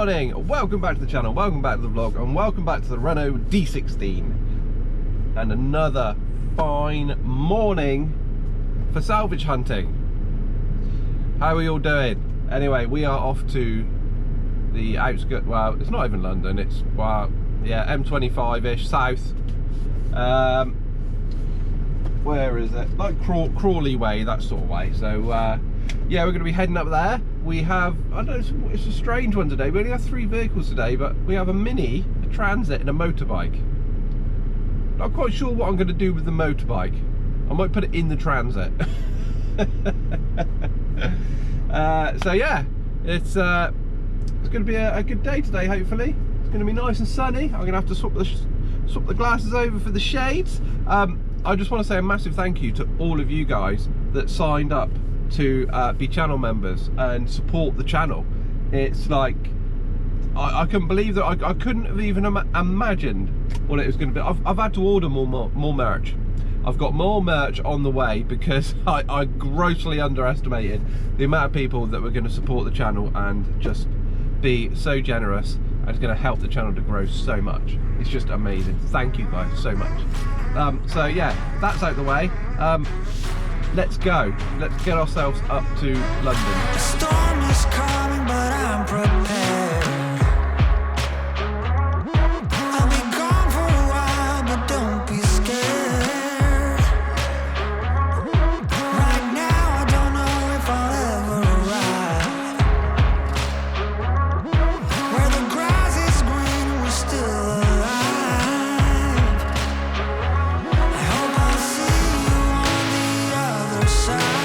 morning, welcome back to the channel, welcome back to the vlog, and welcome back to the Renault D16. And another fine morning for salvage hunting. How are we all doing? Anyway, we are off to the outskirts, well, it's not even London, it's, well, yeah, M25-ish, south. Where is it? Like Crawley way, that sort of way. So, yeah, we're going to be heading up there. We have, I don't know, it's a strange one today. We only have 3 vehicles today, but we have a Mini, a Transit, and a motorbike. Not quite sure what I'm going to do with the motorbike. I might put it in the Transit. So yeah, it's going to be a good day today, hopefully. It's going to be nice and sunny. I'm going to have to swap the glasses over for the shades. I just want to say a massive thank you to all of you guys that signed up to be channel members and support the channel. It's like, I couldn't believe that. I couldn't have even imagined what it was going to be. I've had to order more merch. I've got more merch on the way because I grossly underestimated the amount of people that were going to support the channel and just be so generous, and it's going to help the channel to grow so much. It's just amazing. Thank you guys so much. So yeah, that's out the way. Let's go. Let's get ourselves up to London. The storm is coming, but I'm prepared. I'll be gone for a while, but don't be scared. Right now, I don't know if I'll ever arrive. Where the grass is green, we're still alive. I hope I'll see you on the other side.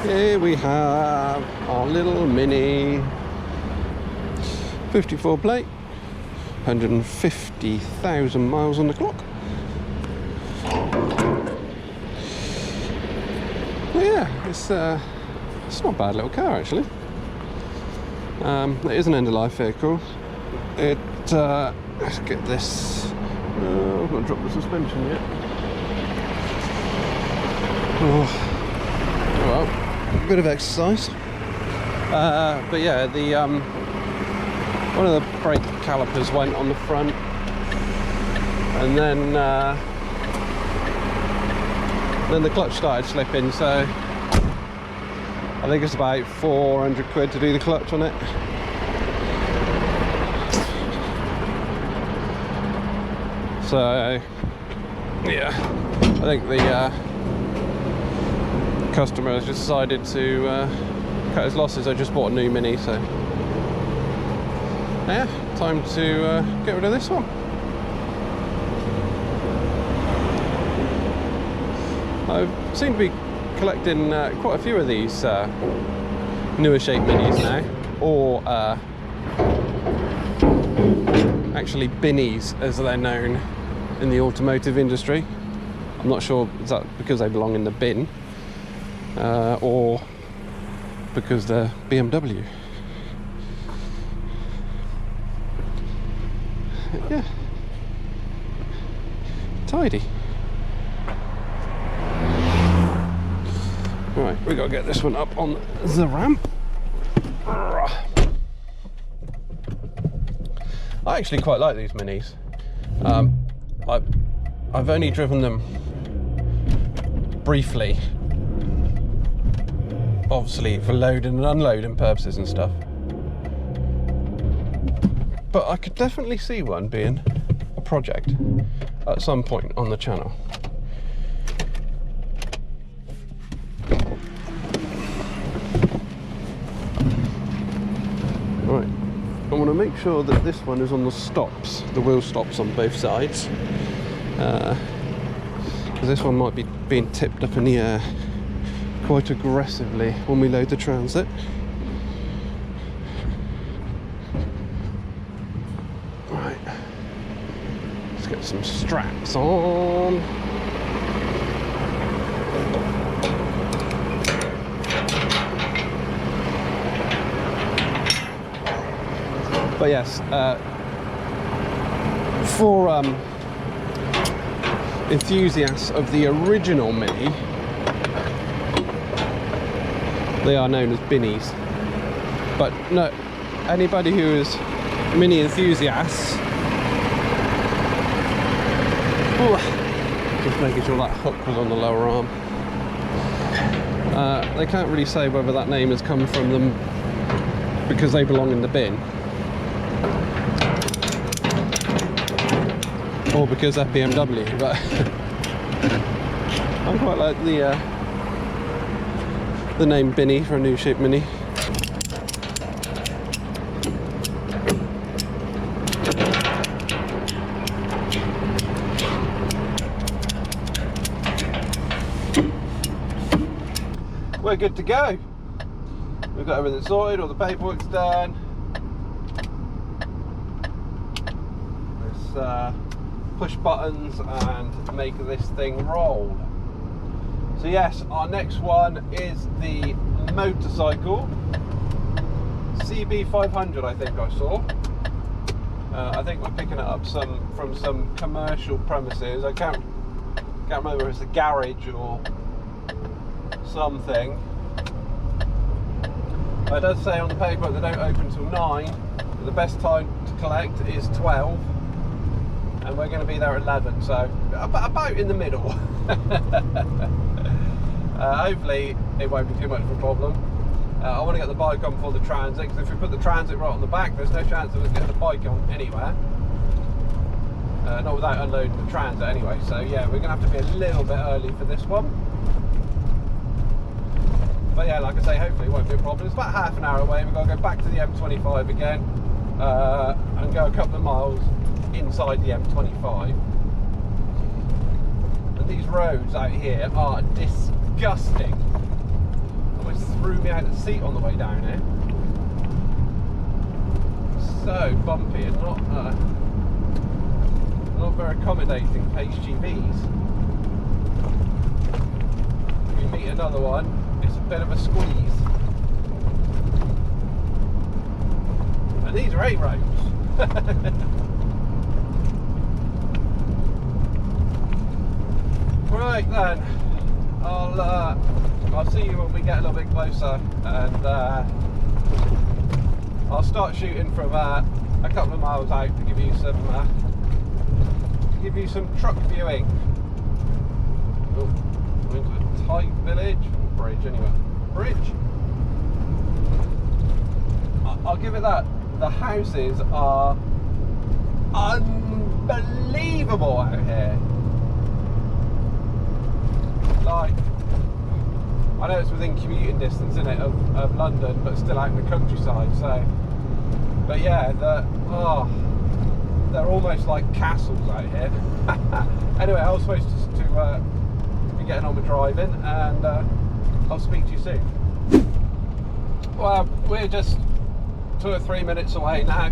Here we have our little Mini 54 plate, 150,000 miles on the clock. Yeah, it's not a bad little car actually. It is an end-of-life vehicle. Let's get this. I've not dropped the suspension yet. Oh, well. A bit of exercise, but yeah, the one of the brake calipers went on the front, and then the clutch started slipping. So I think it's about 400 quid to do the clutch on it. So yeah, I think the customer has just decided to cut his losses. I just bought a new Mini, so yeah, time to get rid of this one. I seem to be collecting quite a few of these newer shape Minis now, or actually Binnies as they're known in the automotive industry. I'm not sure, is that because they belong in the bin or because they're BMW. yeah, tidy. Right, we gotta get this one up on the ramp. I actually quite like these Minis. I've only driven them briefly, obviously for loading and unloading purposes and stuff. But I could definitely see one being a project at some point on the channel. Right, I want to make sure that this one is on the stops, the wheel stops on both sides. Because this one might be being tipped up in the air quite aggressively when we load the Transit. Right, let's get some straps on. But yes, for enthusiasts of the original Mini, they are known as Binnies. But no, anybody who is Mini enthusiasts, just making sure that hook was on the lower arm, they can't really say whether that name has come from them because they belong in the bin, or because they're BMW, but I quite like the name Binny for a new shape Mini. We're good to go. We've got everything sorted, all the paperwork's done. Let's push buttons and make this thing roll. So yes, our next one is the motorcycle CB500. I think I saw. I think we're picking it up from some commercial premises. I can't remember if it's a garage or something. But it does say on the paper they don't open till 9. But the best time to collect is 12. And we're going to be there at 11, so about in the middle. Hopefully it won't be too much of a problem. I want to get the bike on for the Transit, because if we put the Transit right on the back, there's no chance of us getting the bike on anywhere. Not without unloading the Transit anyway, so yeah, we're going to have to be a little bit early for this one. But yeah, like I say, hopefully it won't be a problem. It's about half an hour away. We've got to go back to the M25 again and go a couple of miles inside the M25. And these roads out here are disgusting. Almost threw me out of the seat on the way down here. So bumpy and not very accommodating for HGVs. If you meet another one, it's a bit of a squeeze. And these are A roads. Right then, I'll see you when we get a little bit closer, and I'll start shooting from a couple of miles out to give you some truck viewing. Oh, we're into a tight village, bridge anyway. Bridge. I'll give it that. The houses are unbelievable out here. Like, I know it's within commuting distance, isn't it, of London, but still out in the countryside. So, but yeah, they're almost like castles out here. Anyway, I was supposed to be getting on with driving, and I'll speak to you soon. Well, we're just 2 or 3 minutes away now,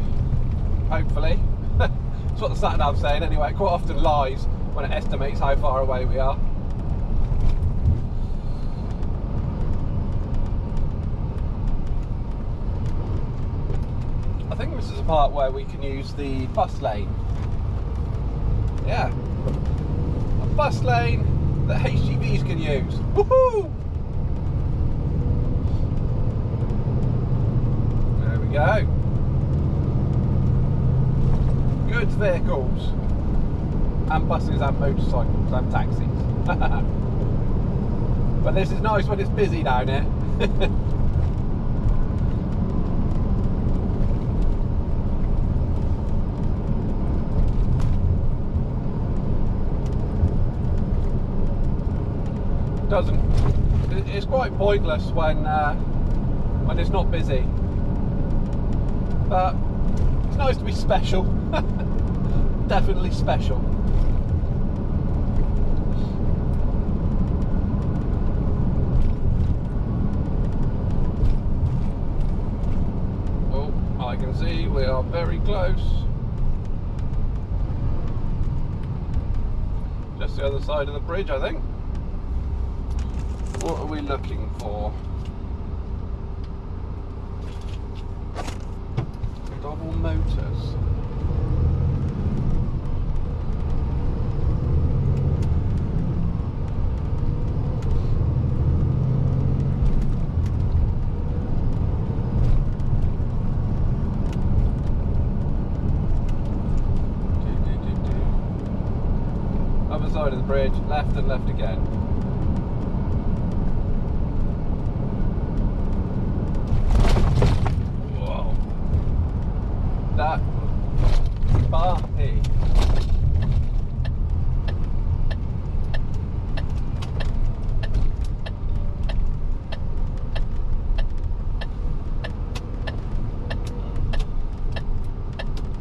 hopefully. That's what the sat nav's saying anyway. It quite often lies when it estimates how far away we are. I think this is a part where we can use the bus lane. yeah, a bus lane that HGVs can use. Woohoo! There we go. Goods vehicles and buses and motorcycles and taxis. But this is nice when it's busy down here. It's quite pointless when it's not busy, but it's nice to be special. Definitely special. Oh, I can see we are very close. Just the other side of the bridge, I think. What are we looking for? Double Motors. Other side of the bridge, left and left again. That bumpy.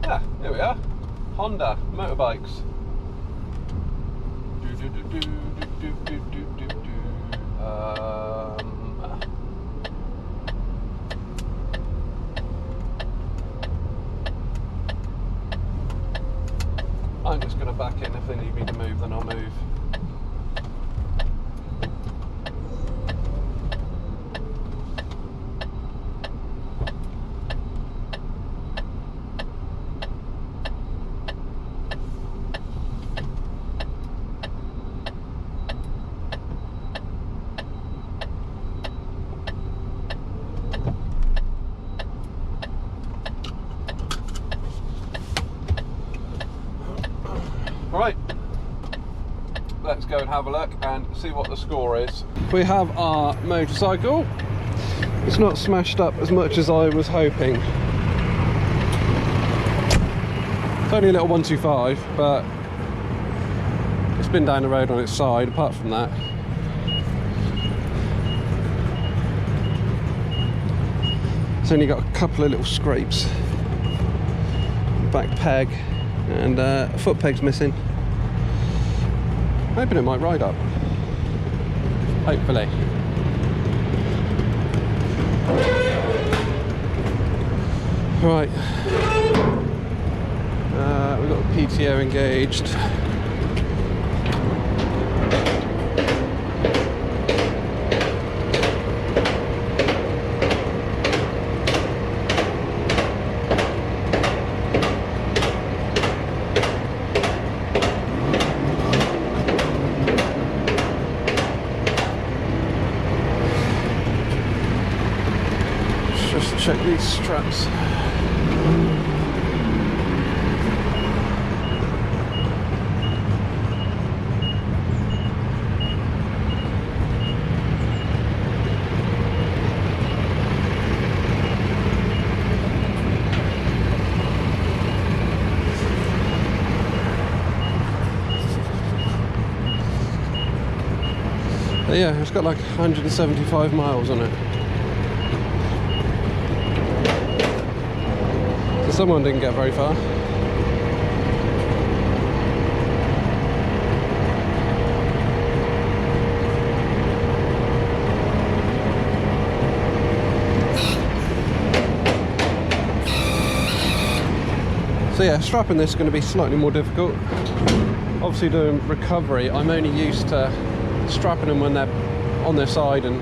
Ah, here we are. Honda motorbikes. I'm just going to back in. If they need me to move, then I'll move. Right, let's go and have a look and see what the score is. We have our motorcycle. It's not smashed up as much as I was hoping. It's only a little 125, but it's been down the road on its side. Apart from that, it's only got a couple of little scrapes. Back peg and a foot peg's missing. Hoping it might ride up. Hopefully. Right. We've got PTO engaged. Check these straps. But yeah, it's got like 175 miles on it. Someone didn't get very far. So yeah, strapping this is going to be slightly more difficult. Obviously doing recovery, I'm only used to strapping them when they're on their side and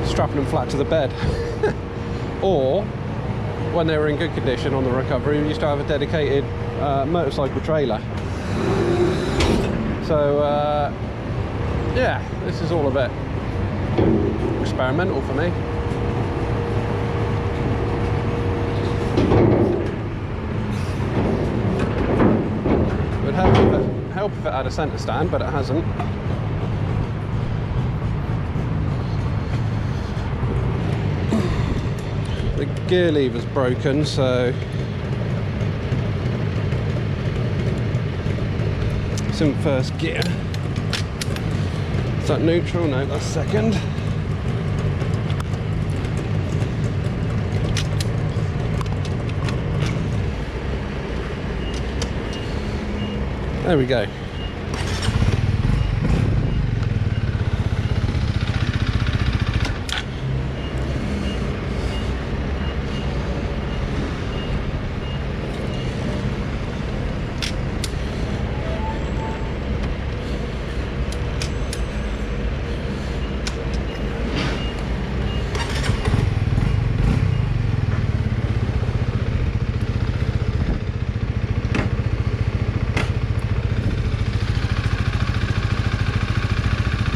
strapping them flat to the bed. Or when they were in good condition on the recovery, we used to have a dedicated motorcycle trailer So yeah, this is all a bit experimental for me. It would help if it had a centre stand, but it hasn't. The gear lever's broken, so it's in first gear. Is that neutral? No, that's second. There we go.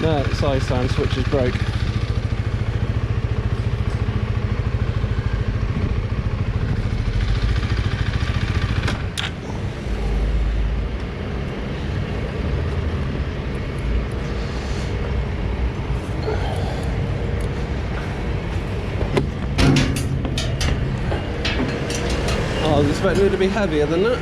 No, the side stand switch is broke. I was expecting it to be heavier than that.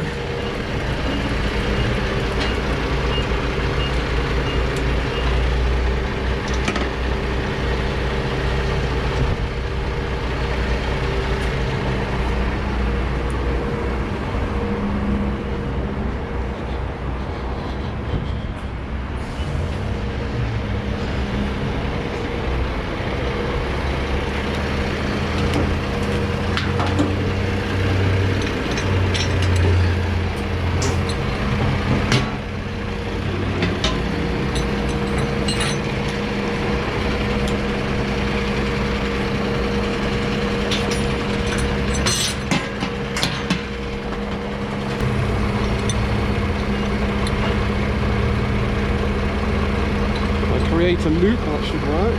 Create a loop, that should work.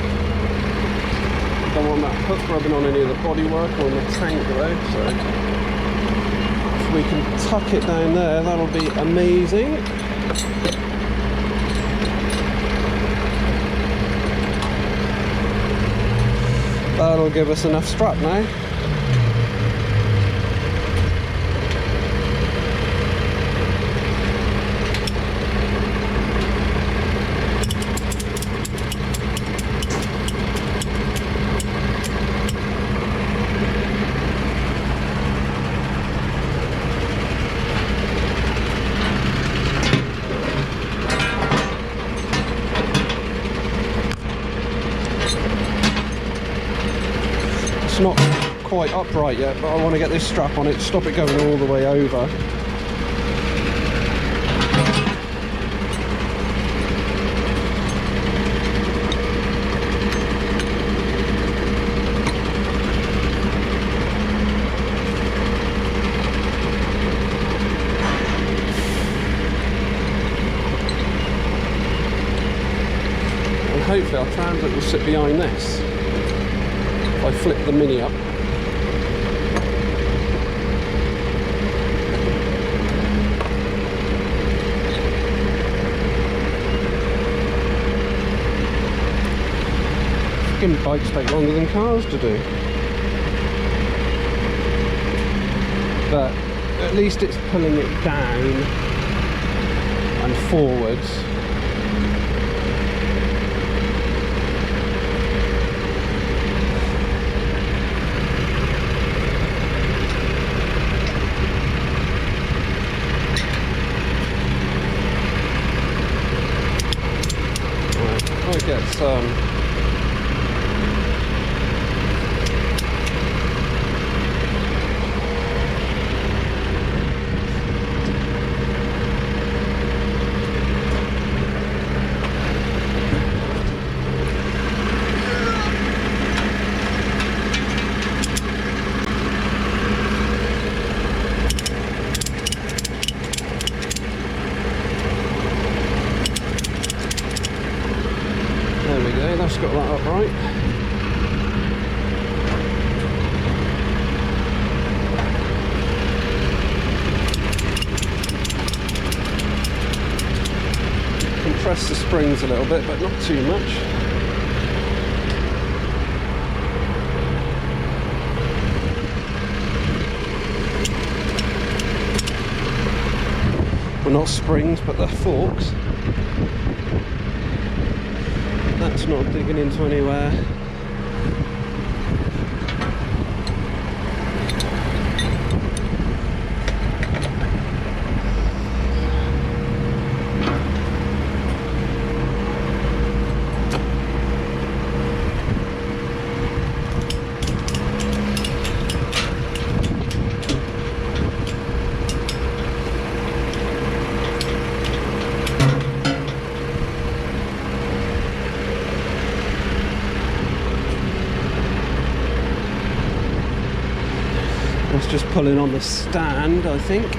Don't want that hook rubbing on any of the bodywork or in the tank though, so if we can tuck it down there, that'll be amazing. That'll give us enough strap now. It's not quite upright yet, but I want to get this strap on it, stop it going all the way over. And hopefully our transit will sit behind this. I flip the Mini up. Fucking bikes take longer than cars to do. But at least it's pulling it down and forwards. Get some alright. Compress the springs a little bit, but not too much. Well, not springs, but the forks. That's not digging into anywhere. It's just pulling on the stand, I think.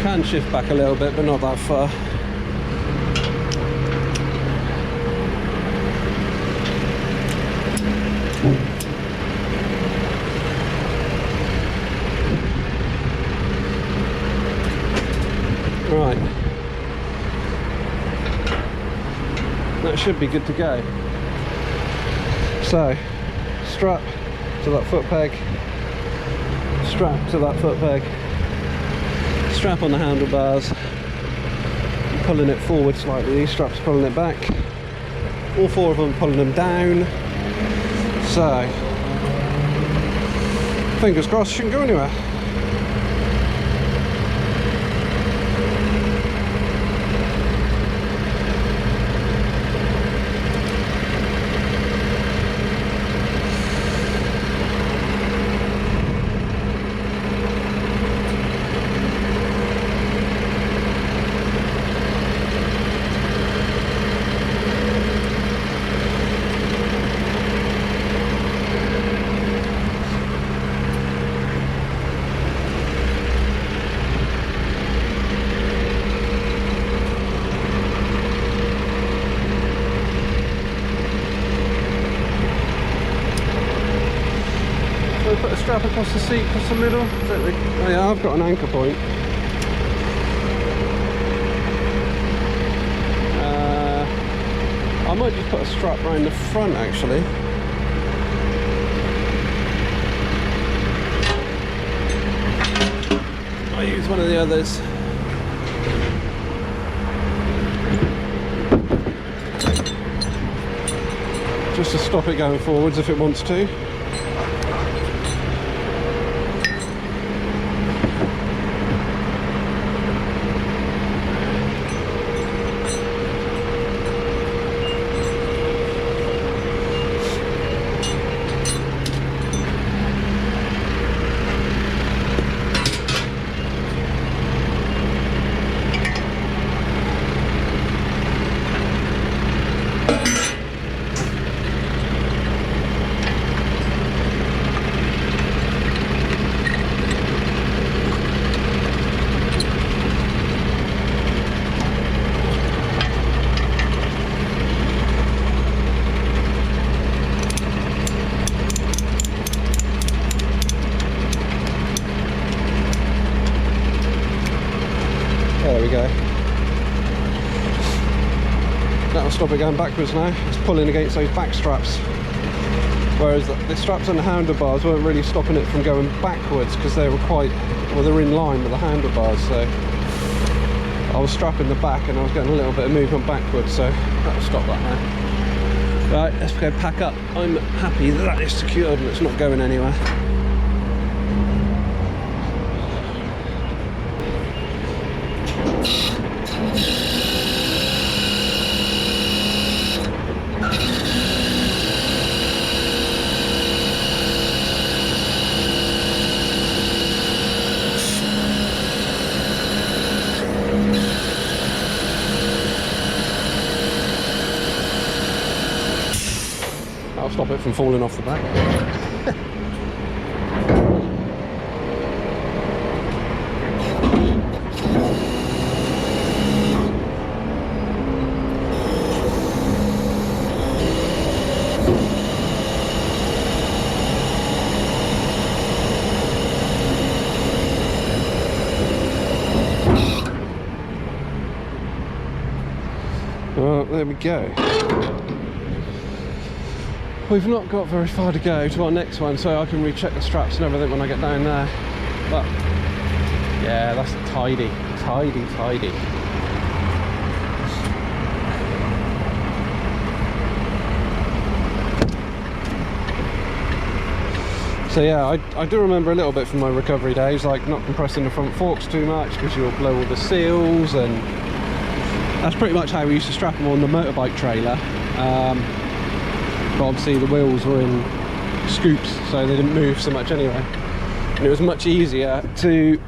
Can shift back a little bit, but not that far. Right, that should be good to go. So, strap to that foot peg, strap to that foot peg, strap on the handlebars, pulling it forward slightly, these straps pulling it back, all four of them pulling them down. So, fingers crossed, shouldn't go anywhere. Put a strap across the seat, across the middle. Oh yeah, I've got an anchor point. I might just put a strap around the front actually. I'll use one of the others. Just to stop it going forwards if it wants to. There we go. That'll stop it going backwards now. It's pulling against those back straps. Whereas the straps on the handlebars weren't really stopping it from going backwards because they were quite, well, they're in line with the handlebars. So I was strapping the back and I was getting a little bit of movement backwards, so that'll stop that now. Right, let's go pack up. I'm happy that that is secured and it's not going anywhere. I'll stop it from falling off the back. Well, there we go. We've not got very far to go to our next one, so I can recheck the straps and everything when I get down there. But yeah, that's tidy, tidy, tidy. So yeah, I do remember a little bit from my recovery days, like not compressing the front forks too much because you'll blow all the seals, and that's pretty much how we used to strap them on the motorbike trailer. But obviously the wheels were in scoops, so they didn't move so much anyway. And it was much easier to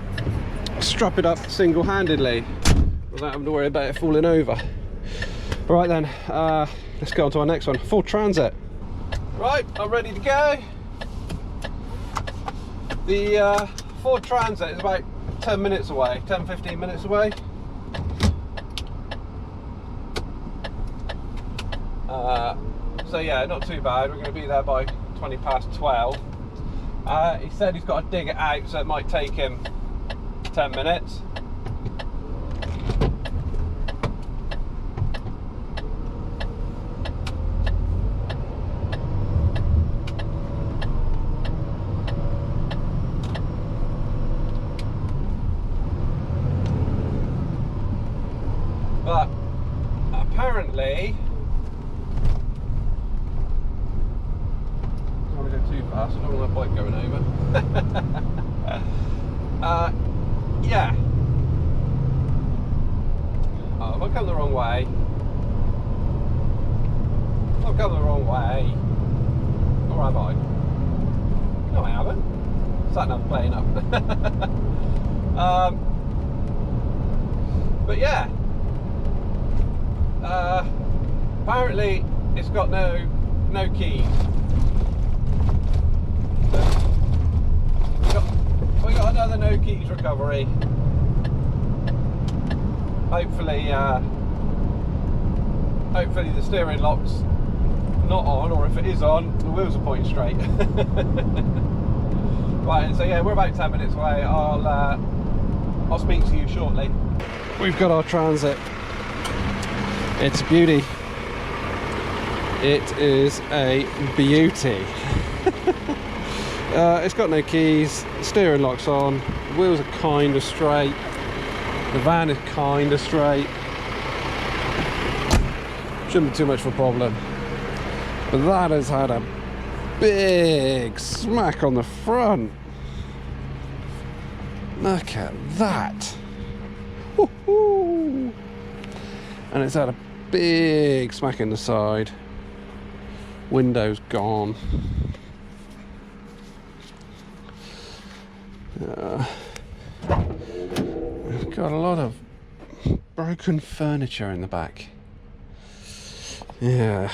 strap it up single-handedly without having to worry about it falling over. Right then, let's go on to our next one, Ford Transit. Right, I'm ready to go. The Ford Transit is about 10 minutes away, 10-15 minutes away. So yeah, not too bad. We're going to be there by 20 past 12. He said he's got to dig it out, so it might take him 10 minutes. But apparently, I don't want to go too fast, I don't want that bike going over. Yeah. Oh, if I come the wrong way. I've come the wrong way. Or have I? No, I haven't. Sat nav playing up. But yeah. Apparently it's got no keys. We got another no keys recovery. Hopefully the steering lock's not on, or if it is on, the wheels are pointing straight. Right, so yeah, we're about 10 minutes away. I'll speak to you shortly. We've got our Transit. It's a beauty. It is a beauty. It's got no keys, the steering lock's on, the wheels are kind of straight, the van is kind of straight. Shouldn't be too much of a problem. But that has had a big smack on the front. Look at that. Woohoo! And it's had a big smack in the side. Windows gone. We've got a lot of broken furniture in the back. Yeah.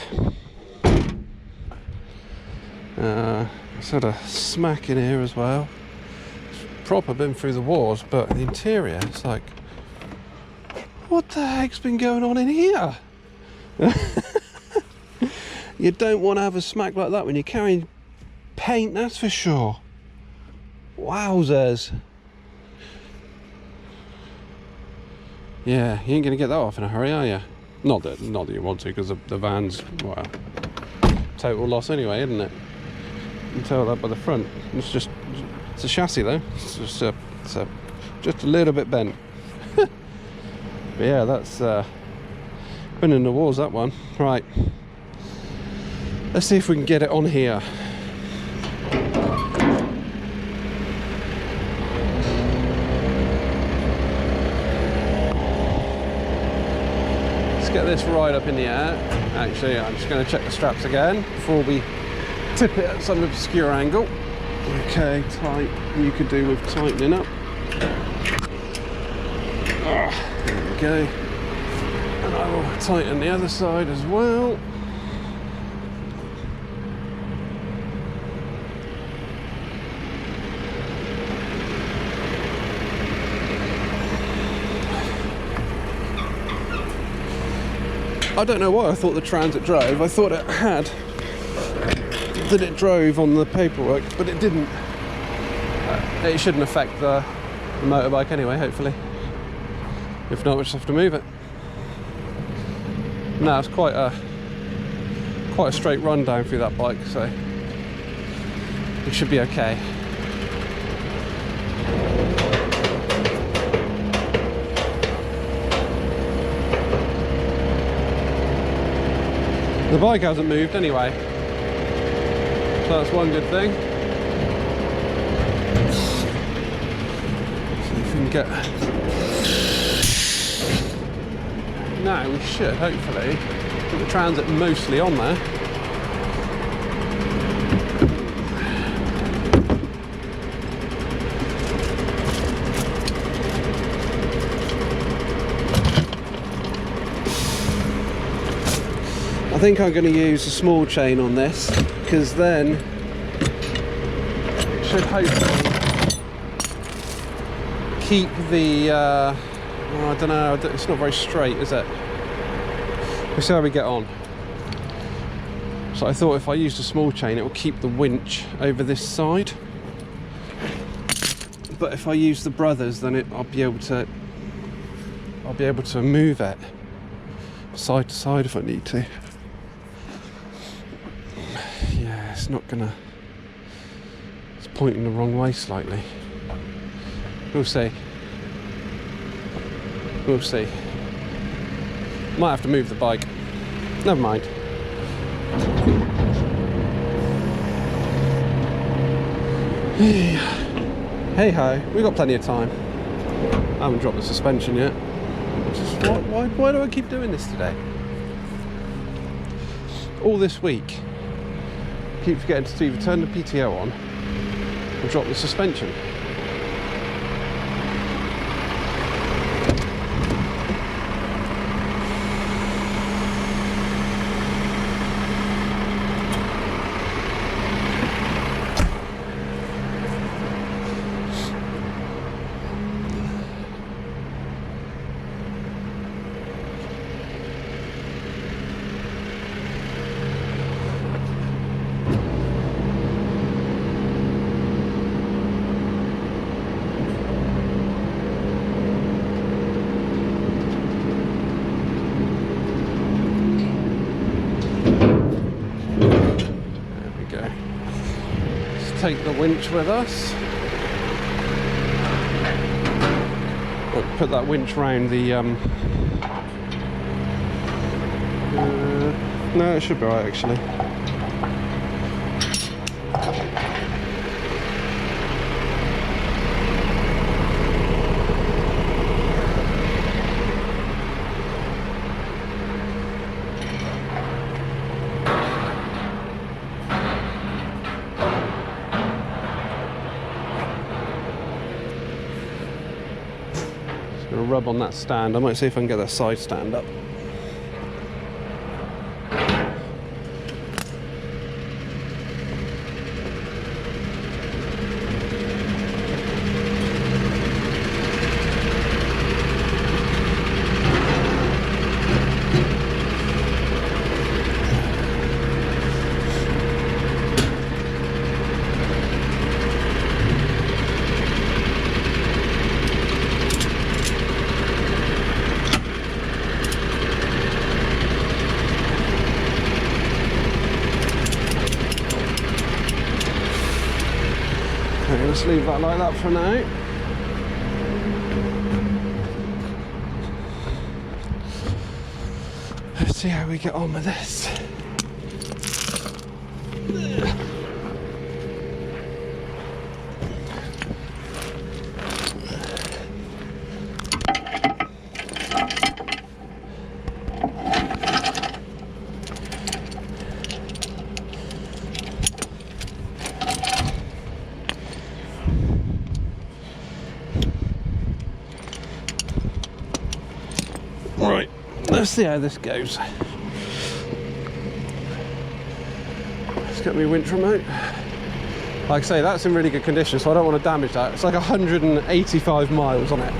It's had a smack in here as well. It's proper been through the wars, but the interior, it's like, what the heck's been going on in here? You don't want to have a smack like that when you're carrying paint, that's for sure. Wowzers. Yeah, you ain't going to get that off in a hurry, are you? Not that you want to, because the van's, well, total loss anyway, isn't it? You can tell that by the front. It's a chassis though. It's just a little bit bent. But yeah, that's been in the wars, that one. Right, let's see if we can get it on here. Let's get this right up in the air. Actually, I'm just going to check the straps again before we tip it at some obscure angle. Okay, tight. You could do with tightening up. There we go. And I will tighten the other side as well. I don't know why I thought the Transit drove. I thought it had, that it drove on the paperwork, but it didn't. It shouldn't affect the motorbike anyway, hopefully. If not, we'll just have to move it. No, it's quite a straight run down through that bike, so it should be okay. The bike hasn't moved anyway, so that's one good thing. See if we can get... Now we should, hopefully, put the Transit mostly on there. I think I'm going to use a small chain on this, because then it should hopefully keep the, I don't know, it's not very straight, is it? We'll see how we get on. So I thought if I used a small chain, it will keep the winch over this side. But if I use the Brothers, then I'll be able to move it side to side if I need to. Not gonna, it's pointing the wrong way slightly. We'll see. We'll see. Might have to move the bike. Never mind. Hey ho, we've got plenty of time. I haven't dropped the suspension yet. Why do I keep doing this today? All this week. Keep forgetting to either turn the PTO on or drop the suspension. Take the winch with us. Put that winch round the no, it should be right actually. Rub on that stand. I might see if I can get that side stand up. Let's leave that like that for now. see how we get on with this. Right, let's see how this goes. Let's get my winch remote. Like I say, that's in really good condition, so I don't want to damage that. It's like 185 miles on it.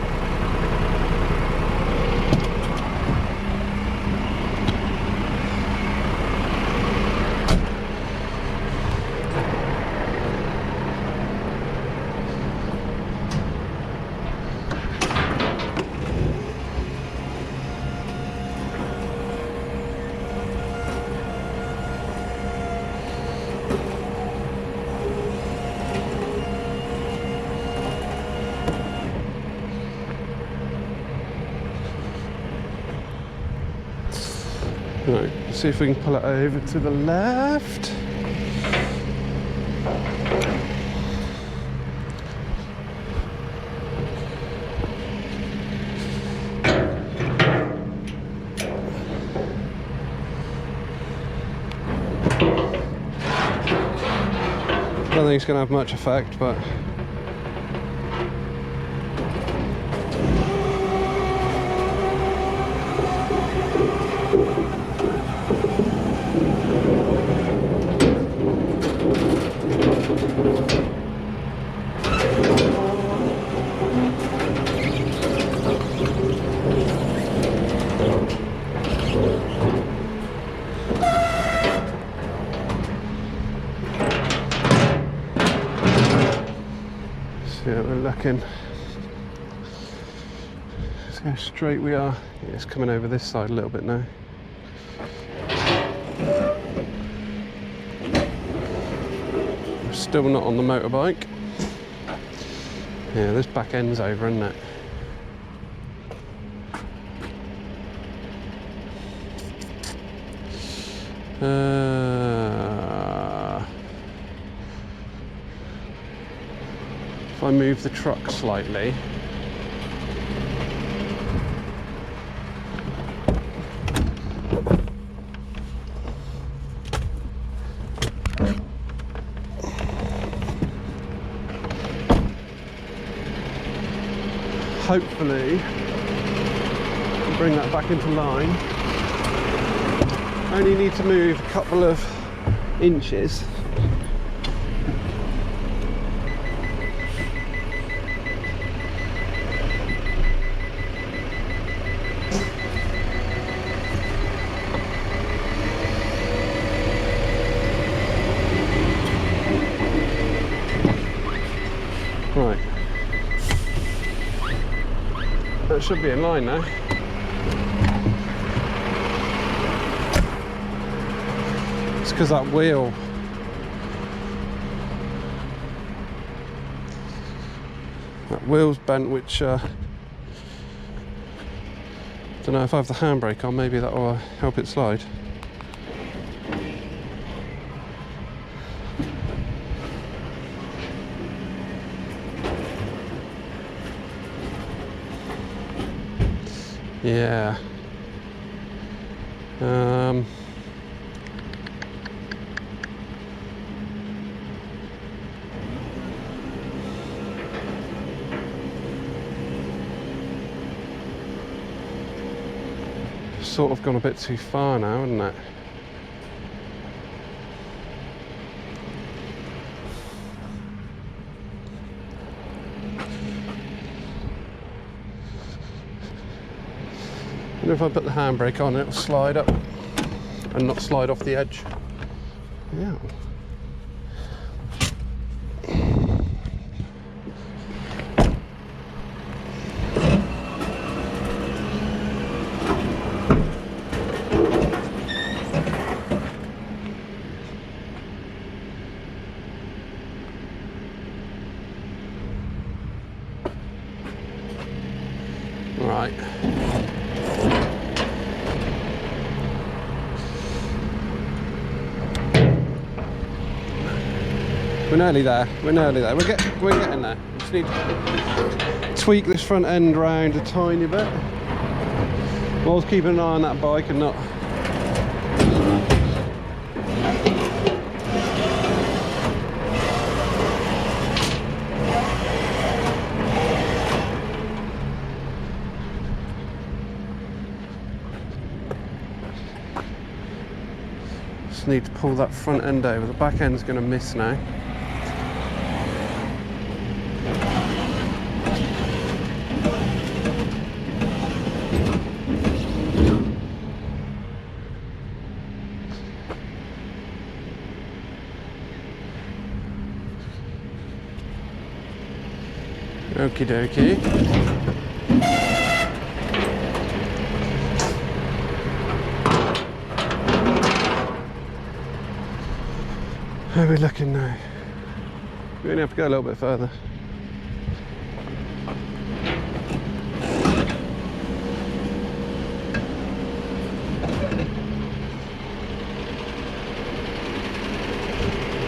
Right, see if we can pull it over to the left. I don't think it's going to have much effect, but see how we're looking. See how straight we are. Yeah, it's coming over this side a little bit now. We're still not on the motorbike. Yeah, this back end's over, isn't it? If I move the truck slightly, hopefully bring that back into line. Only need to move a couple of inches. Right. That should be in line now. It's because that wheel's bent, which don't know if I have the handbrake on, maybe that will help it slide. Yeah. Sort of gone a bit too far now, isn't it? And if I put the handbrake on, it'll slide up and not slide off the edge. Yeah. Right. We're nearly there. We're nearly there. We're getting there. We just need to tweak this front end round a tiny bit. Whilst keeping an eye on that bike and not. Just need to pull that front end over. The back end's going to miss now. Okie dokie. How are we looking now? We only have to go a little bit further.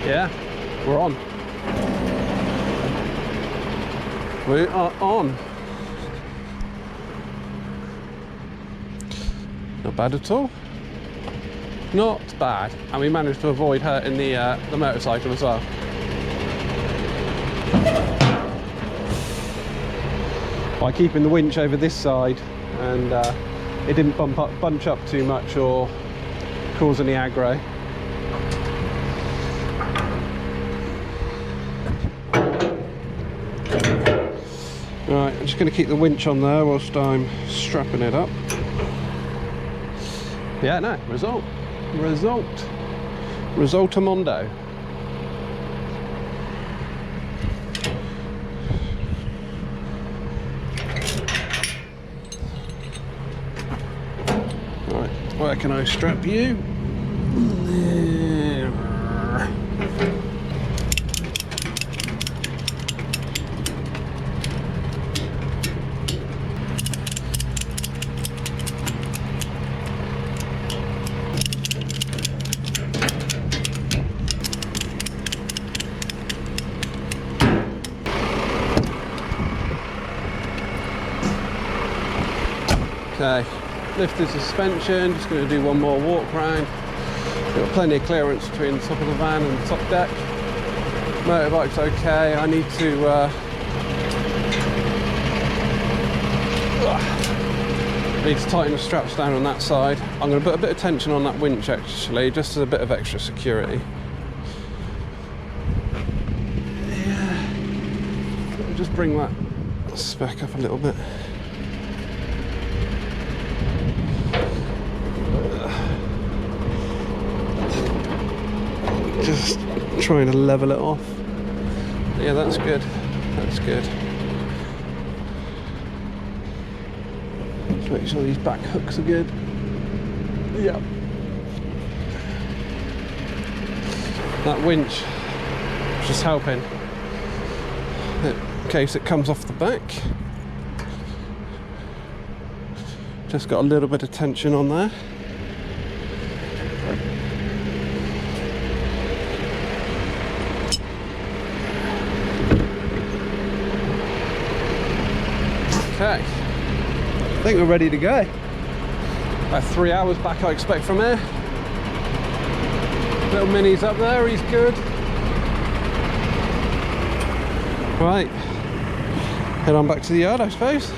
Yeah, we're on. We are on. Not bad at all. Not bad. And we managed to avoid hurting the motorcycle as well. By keeping the winch over this side, and it didn't bunch up too much or cause any aggro. Right, I'm just going to keep the winch on there whilst I'm strapping it up. Yeah, no, resultamondo. Right, where can I strap you? Okay, lift the suspension, just going to do one more walk round. Got plenty of clearance between the top of the van and the top deck. Motorbike's okay. I need to tighten the straps down on that side. I'm going to put a bit of tension on that winch actually, just as a bit of extra security. Yeah. Just bring that spec up a little bit. Just trying to level it off. Yeah, that's good. That's good. Just make sure these back hooks are good. Yeah. That winch is just helping in case it comes off the back. Just got a little bit of tension on there. Okay, I think we're ready to go. About 3 hours back I expect from here. Little Mini's up there, he's good. Right, head on back to the yard I suppose.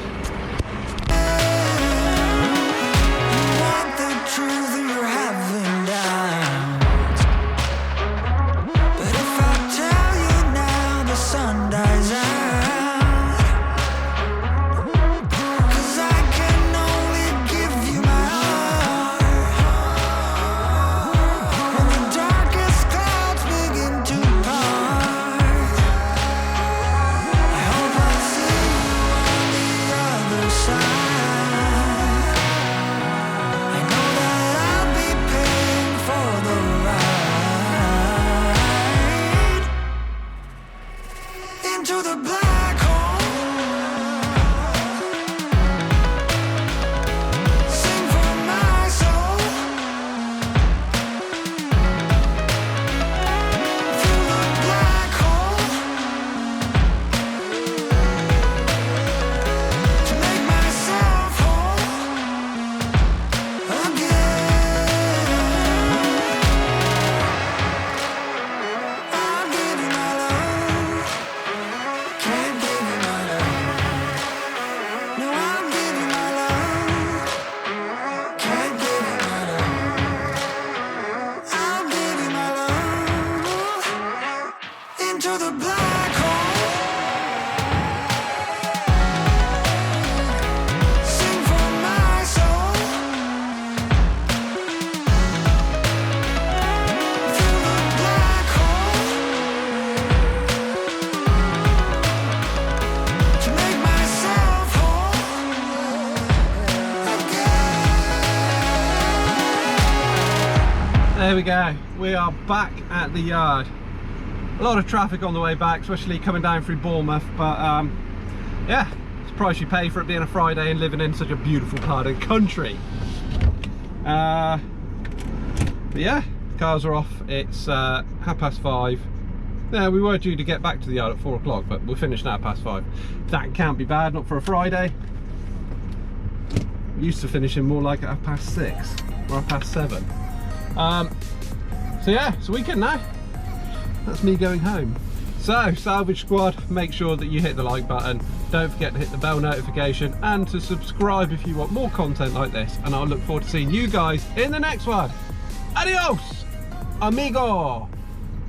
There we go, we are back at the yard. A lot of traffic on the way back, especially coming down through Bournemouth, but yeah, it's the price you pay for it being a Friday and living in such a beautiful part of the country. But yeah, cars are off. It's 5:30. Yeah, we were due to get back to the yard at 4 o'clock, but we're finished now at 5:30. That can't be bad, not for a Friday. We used to finishing more like at 6:30 or 7:30. So yeah, it's a weekend now. That's me going home. So, Salvage Squad, make sure that you hit the like button. Don't forget to hit the bell notification and to subscribe if you want more content like this. And I'll look forward to seeing you guys in the next one. Adios, amigo.